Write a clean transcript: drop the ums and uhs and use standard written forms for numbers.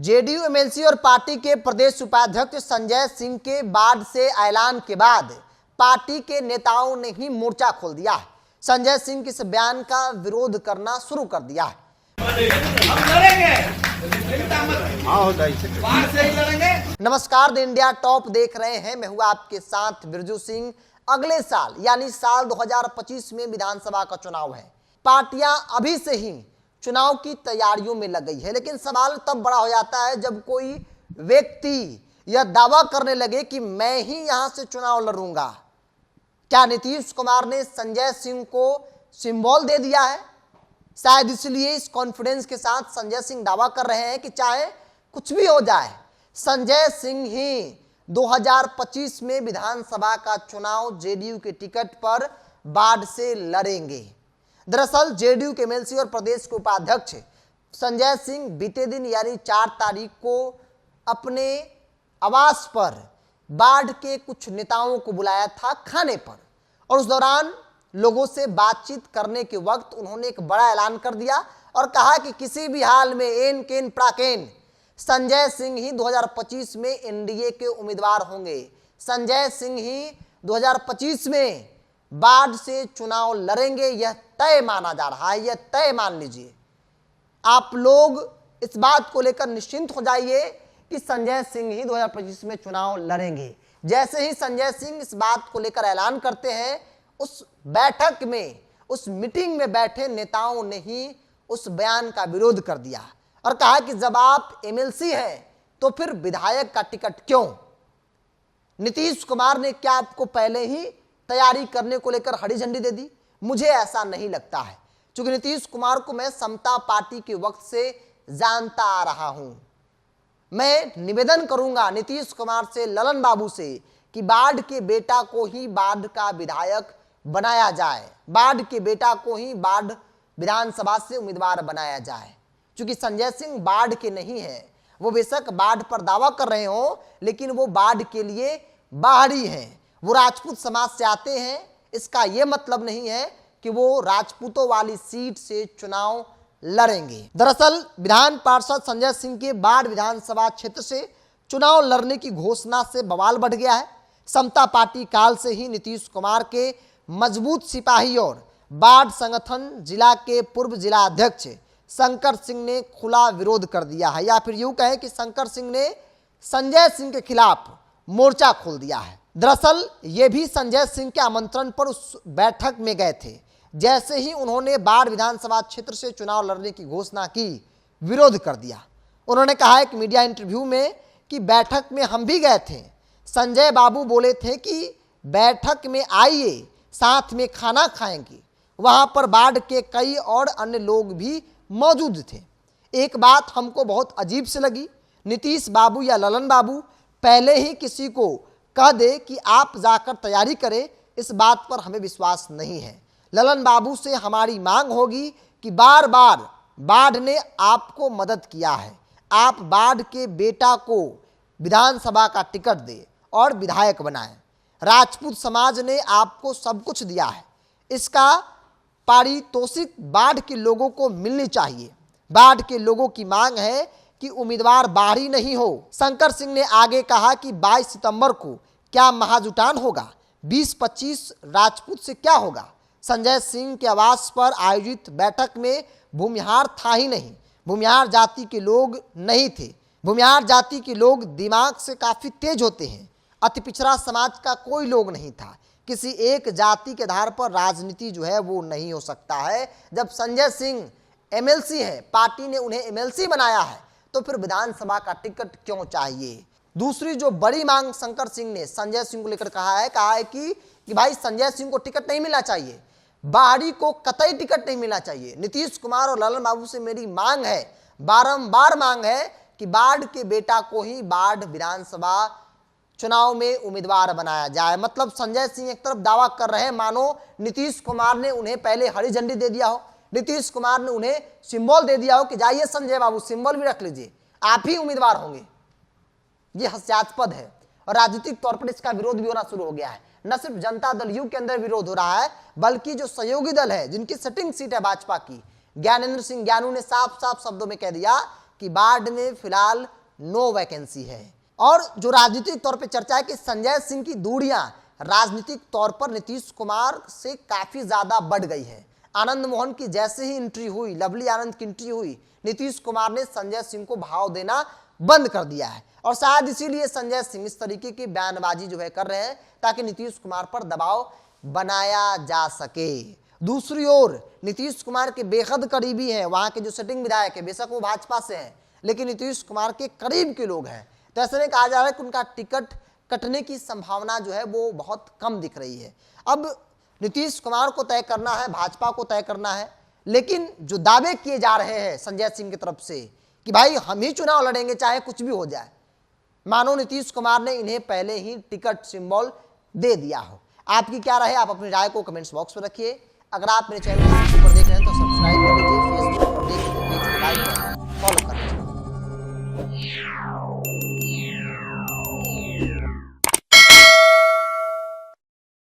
JDU MLC और party के प्रदेश उपाध्यक्ष संजय सिंह के बाढ़ से ऐलान के बाद पार्टी के नेताओं ने ही मोर्चा खोल दिया है। संजय सिंह के इस बयान का विरोध करना शुरू कर दिया है। नमस्कार, द इंडिया टॉप देख रहे हैं। मैं हूं आपके साथ बिरजू सिंह। अगले साल यानी साल 2025 में विधानसभा का चुनाव है। पार्टियां अभी से ही चुनाव की तैयारियों में लग गई है, लेकिन सवाल तब बड़ा हो जाता है जब कोई व्यक्ति यह दावा करने लगे कि मैं ही यहां से चुनाव लड़ूंगा। क्या नीतीश कुमार ने संजय सिंह को सिंबल दे दिया है? शायद इसलिए इस कॉन्फिडेंस के साथ संजय सिंह दावा कर रहे हैं कि चाहे कुछ भी हो जाए, संजय सिंह ही 2025 में विधानसभा का चुनाव जेडीयू के टिकट पर बाढ़ से लड़ेंगे। दरअसल जेडीयू के एमएलसी और प्रदेश के उपाध्यक्ष संजय सिंह बीते दिन यानी 4 तारीख को अपने आवास पर बाढ़ के कुछ नेताओं को बुलाया था खाने पर, और उस दौरान लोगों से बातचीत करने के वक्त उन्होंने एक बड़ा ऐलान कर दिया और कहा कि किसी भी हाल में एन केन प्राकेन संजय सिंह ही 2025 में एनडीए के उम्मीदवार होंगे। संजय सिंह ही 2025 में बाढ़ से चुनाव लड़ेंगे। यह तय माना जा रहा है, यह तय मान लीजिए। आप लोग इस बात को लेकर निश्चिंत हो जाइए कि संजय सिंह ही 2025 में चुनाव लड़ेंगे। जैसे ही संजय सिंह इस बात को लेकर ऐलान करते हैं, उस बैठक में, उस मीटिंग में बैठे नेताओं ने ही उस बयान का विरोध कर दिया और कहा कि जब आप एमएलसी हैं तो फिर विधायक का टिकट क्यों? नीतीश कुमार ने क्या आपको पहले ही तैयारी करने को लेकर हरी झंडी दे दी? मुझे ऐसा नहीं लगता है, क्योंकि नीतीश कुमार को मैं समता पार्टी के वक्त से जानता आ रहा हूं। मैं निवेदन करूंगा नीतीश कुमार से, ललन बाबू से, कि बाढ़ के बेटा को ही बाढ़ का विधायक बनाया जाए, बाढ़ के बेटा को ही बाढ़ विधानसभा से उम्मीदवार बनाया जाए। क्योंकि संजय सिंह बाढ़ के नहीं है, वो बेशक बाढ़ पर दावा कर रहे हो, लेकिन वो बाढ़ के लिए बाहरी हैं। वो राजपूत समाज से आते हैं। इसका ये मतलब नहीं है कि वो राजपूतों वाली सीट से चुनाव लड़ेंगे। दरअसल विधान पार्षद संजय सिंह के बाढ़ विधानसभा क्षेत्र से चुनाव लड़ने की घोषणा से बवाल बढ़ गया है। समता पार्टी काल से ही नीतीश कुमार के मजबूत सिपाही और बाढ़ संगठन जिला के पूर्व जिला अध्यक्ष शंकर सिंह ने खुला विरोध कर दिया है, या फिर यूं कहें कि शंकर सिंह ने संजय सिंह के खिलाफ मोर्चा खोल दिया है। दरअसल ये भी संजय सिंह के आमंत्रण पर उस बैठक में गए थे। जैसे ही उन्होंने बाढ़ विधानसभा क्षेत्र से चुनाव लड़ने की घोषणा की, विरोध कर दिया। उन्होंने कहा एक मीडिया इंटरव्यू में कि बैठक में हम भी गए थे। संजय बाबू बोले थे कि बैठक में आइए, साथ में खाना खाएंगे। वहां पर बाढ़ के कई और अन्य लोग भी मौजूद थे। एक बात हमको बहुत अजीब से लगी, नीतीश बाबू या ललन बाबू पहले ही किसी को कह दे कि आप जाकर तैयारी करें, इस बात पर हमें विश्वास नहीं है। ललन बाबू से हमारी मांग होगी कि बार बार बाढ़ ने आपको मदद किया है, आप बाढ़ के बेटा को विधानसभा का टिकट दे और विधायक बनाएं। राजपूत समाज ने आपको सब कुछ दिया है, इसका पारितोषिक बाढ़ के लोगों को मिलनी चाहिए। बाढ़ के लोगों की मांग है कि उम्मीदवार बाहरी नहीं हो। शंकर सिंह ने आगे कहा कि 22 सितंबर को क्या महाजुटान होगा, 20-25 राजपूत से क्या होगा। संजय सिंह के आवास पर आयोजित बैठक में भूमिहार था ही नहीं, भूमिहार जाति के लोग नहीं थे। भूमिहार जाति के लोग दिमाग से काफी तेज होते हैं। अति पिछड़ा समाज का कोई लोग नहीं था। किसी एक जाति के आधार पर राजनीति जो है वो नहीं हो सकता है। जब संजय सिंह एमएलसी है, पार्टी ने उन्हें एमएलसी बनाया है, तो फिर विधानसभा का टिकट क्यों चाहिए? दूसरी जो बड़ी मांग शंकर सिंह ने संजय सिंह को लेकर कहा है कि भाई संजय सिंह को टिकट नहीं मिलना चाहिए, बाहरी को कतई टिकट नहीं मिलना चाहिए। नीतीश कुमार और ललन बाबू से मेरी मांग है, बारंबार मांग है कि बाढ़ के बेटा को ही बाढ़ विधानसभा चुनाव में उम्मीदवार बनाया जाए। मतलब संजय सिंह एक तरफ दावा कर रहे हैं मानो नीतीश कुमार ने उन्हें पहले हरी झंडी दे दिया हो, नीतीश कुमार ने उन्हें सिंबल दे दिया हो कि जाइए संजय बाबू सिंबल भी रख लीजिए, आप ही उम्मीदवार होंगे। ये हास्यास्पद है और राजनीतिक तौर पर इसका विरोध भी होना शुरू हो गया है। न सिर्फ जनता दल यू के अंदर विरोध हो रहा है, बल्कि जो सहयोगी दल है, जिनकी सिटिंग सीट है भाजपा की, ज्ञानेंद्र सिंह ज्ञानू ने साफ साफ शब्दों में कह दिया कि बाढ़ में फिलहाल नो वैकेंसी है। और जो राजनीतिक तौर पे चर्चा है कि संजय सिंह की दूरियां राजनीतिक तौर पर नीतीश कुमार से काफी ज्यादा बढ़ गई है। आनंद मोहन की जैसे ही एंट्री हुई, लवली आनंद की एंट्री हुई, नीतीश कुमार ने संजय सिंह को भाव देना बंद कर दिया है और शायद इसीलिए संजय सिंह इस तरीके की बयानबाजी जो है कर रहे हैं ताकि नीतीश कुमार पर दबाव बनाया जा सके। दूसरी ओर नीतीश कुमार के बेहद करीबी हैं, वहां के जो सिटिंग विधायक है, बेशक वो भाजपा से हैं लेकिन नीतीश कुमार के करीब के लोग हैं, तो ऐसे में कहा जा रहा है कि उनका टिकट कटने की संभावना जो है वो बहुत कम दिख रही है। अब नीतीश कुमार को तय करना है, भाजपा को तय करना है, लेकिन जो दावे किए जा रहे हैं संजय सिंह की तरफ से कि भाई हम ही चुनाव लड़ेंगे चाहे कुछ भी हो जाए, मानो नीतीश कुमार ने इन्हें पहले ही टिकट सिंबल दे दिया हो। आपकी क्या राय है? आप अपनी राय को कमेंट्स बॉक्स में रखिए। अगर आप मेरे चैनल पर देख रहे हैं तो